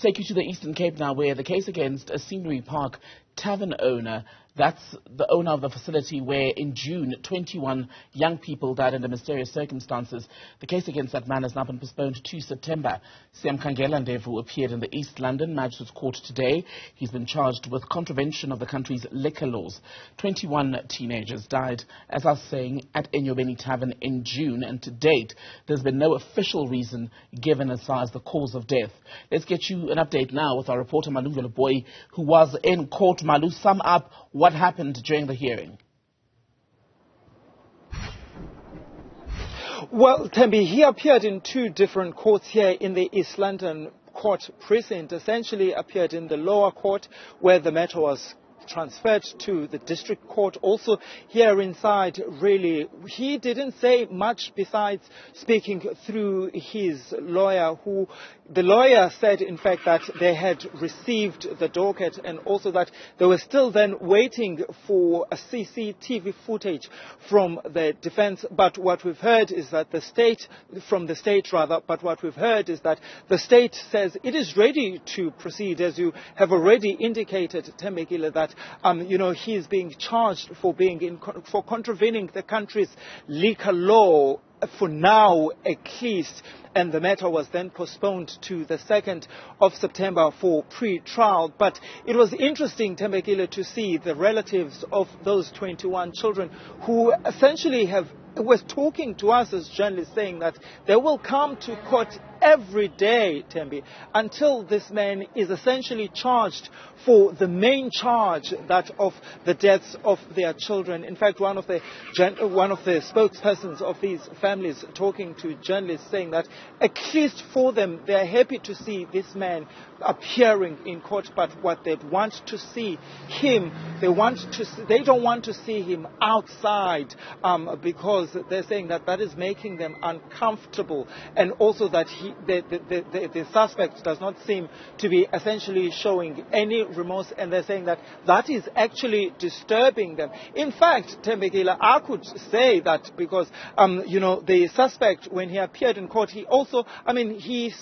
take you to the Eastern Cape now, where the case against a Scenery Park tavern owner, that's the owner of the facility where in June 21 young people died under mysterious circumstances. The case against that man has now been postponed to September. Siyamkhangela Ndevu appeared in the East London Magistrate Court today. He's been charged with contravention of the country's liquor laws. 21 teenagers died, as I was saying, at Enyobeni Tavern in June, and to date there's been no official reason given as far as the cause of death. Let's get you an update now with our reporter Malungelo Booi, who was in court. Malu, sum up what happened during the hearing. Well, Tembi, he appeared in two different courts here in the East London court precinct. Essentially appeared in the lower court where the matter was transferred to the district court. Also here inside, really, he didn't say much besides speaking through his lawyer, who the lawyer said, in fact, that they had received the docket and also that they were still then waiting for a CCTV footage from the defense. But what we've heard is that the state says it is ready to proceed, as you have already indicated, Thembekile, that he is being charged for for contravening the country's liquor law for now at least, and the matter was then postponed to the 2nd of September for pre-trial. But it was interesting, Thembekile, to see the relatives of those 21 children who essentially was talking to us as journalists, saying that they will come to court every day, Tembi, until this man is essentially charged for the main charge, that of the deaths of their children. In fact, one of the spokespersons of these families talking to journalists, saying that at least for them, they are happy to see this man appearing in court, but what they want to see him, they don't want to see him outside, because they're saying that that is making them uncomfortable, and also that the suspect does not seem to be essentially showing any remorse, and they're saying that that is actually disturbing them. In fact, Thembekile, I could say that because the suspect, when he appeared in court, he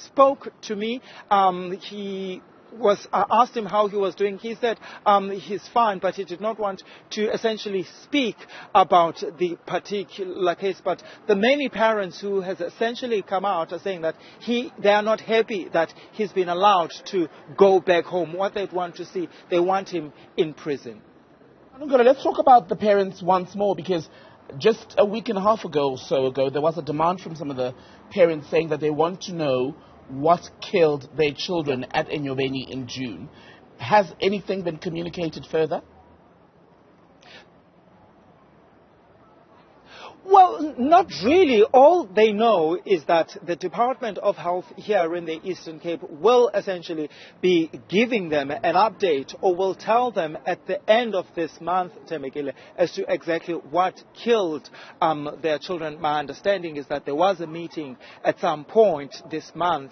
spoke to me. I asked him how he was doing. He said he's fine, but he did not want to essentially speak about the particular case. But the many parents who has essentially come out are saying that they are not happy that he's been allowed to go back home. What they want to see, they want him in prison. Let's talk about the parents once more, because just a week and a half ago or so ago, there was a demand from some of the parents saying that they want to know what killed their children at Enyobeni in June. Has anything been communicated further? Well, not really. All they know is that the Department of Health here in the Eastern Cape will essentially be giving them an update, or will tell them at the end of this month, Thembekile, as to exactly what killed their children. My understanding is that there was a meeting at some point this month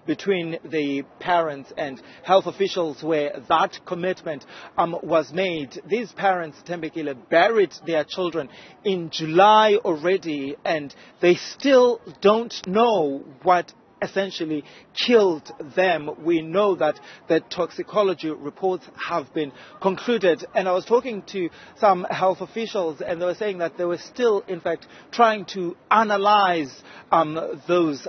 between the parents and health officials where that commitment was made. These parents, Thembekile, buried their children in July already, and they still don't know what essentially killed them. We know that the toxicology reports have been concluded, and I was talking to some health officials, and they were saying that they were still, in fact, trying to analyze those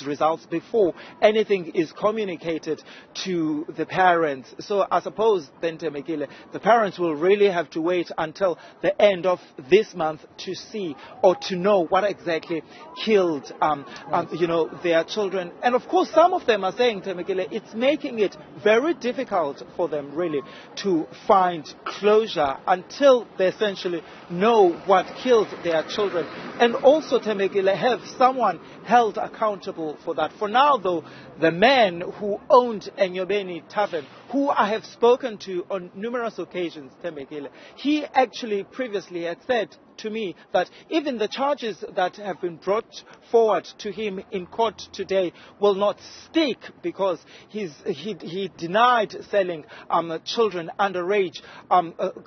results before anything is communicated to the parents. So I suppose then, Thembekile, the parents will really have to wait until the end of this month to see or to know what exactly killed their children. And of course, some of them are saying, Thembekile, it's making it very difficult for them really to find closure until they essentially know what killed their children. And also, Thembekile, have someone held accountable for that. For now, though, the man who owned Enyobeni Tavern, who I have spoken to on numerous occasions, Thembekile, he actually previously had said to me that even the charges that have been brought forward to him in court today will not stick, because he denied selling children underage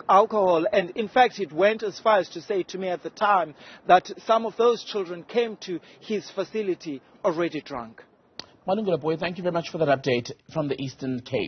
alcohol, and in fact it went as far as to say to me at the time that some of those children came to his facility already drunk. Malungelo, Booi, thank you very much for that update from the Eastern Cape.